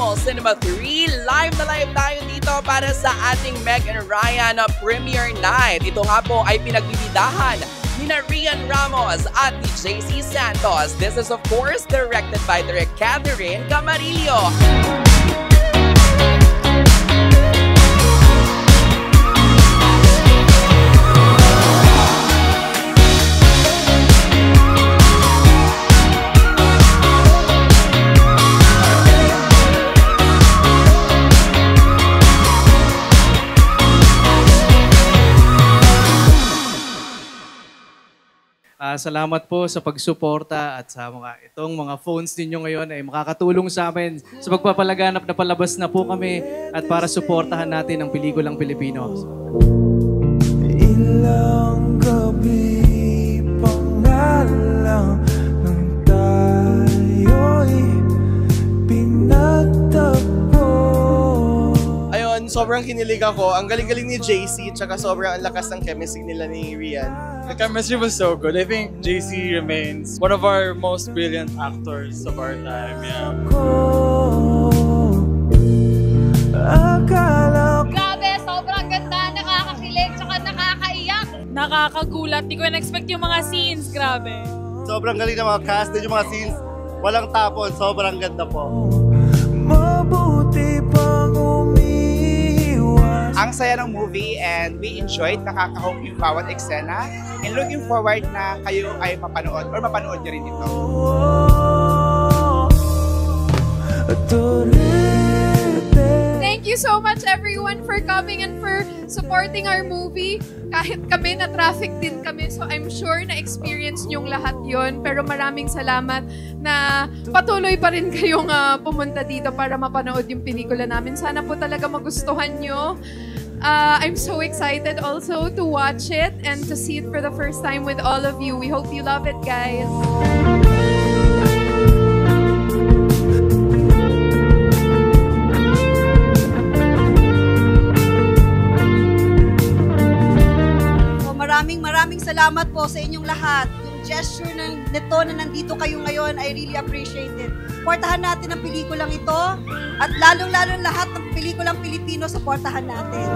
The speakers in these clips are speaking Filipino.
National Cinema 3. Live na live tayo dito para sa ating Meg and Ryan Premiere Night. Ito nga po ay pinagbibidahan ni Rian Ramos at ni JC Santos. This is of course directed by Direk Catherine Camarillo. Salamat po sa pagsuporta at sa itong mga phones ninyo ngayon ay makakatulong sa amin sa pagpapalaganap na palabas na po kami at para suportahan natin ang pelikulang Pilipino. Ilang gabi pang nalang nang tayo'y pinagtagpo. Ayun, sobrang kinilig ako. Ang galing-galing ni JC, tsaka sobrang ang lakas ng chemistry nila ni Rian. The chemistry was so good. I think JC remains one of our most brilliant actors of our time. Yeah. Grabe, sobrang ganda, nakakakilig, tsaka nakakaiyak. Nakakagulat. Di ko na-expect yung mga scenes. Grabe. Sobrang galing ng mga cast din yung mga scenes. Walang tapon. Sobrang ganda po. Mabuti pang umiiwas. Ang saya ng movie and we enjoyed, nakakahok yung bawat eksena and looking forward na kayo ay mapanood or mapanood nyo rin ito. Thank you so much everyone for coming and for supporting our movie. Kahit kami na-traffic din kami, so I'm sure na-experience nyong lahat yon. Pero maraming salamat na patuloy pa rin kayong pumunta dito para mapanood yung pelikula namin. Sana po talaga magustuhan nyo. I'm so excited also to watch it and to see it for the first time with all of you. We hope you love it, guys. Maraming salamat po sa inyong lahat. Yung gesture nito na nandito kayo ngayon, I really appreciate it. Supportahan natin ang pelikulang ito at lalong-lalo lahat ng pelikulang Pilipino, supportahan natin.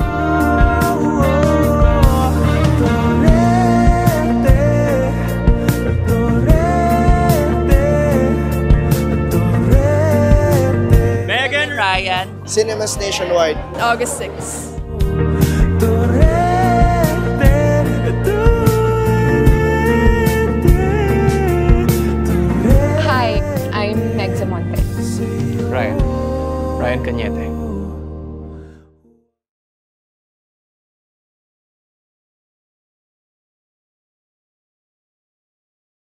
Meg and Ryan. Cinemas nationwide. August 6. Hi, I'm Meg Zamonte. Ryan Cañete.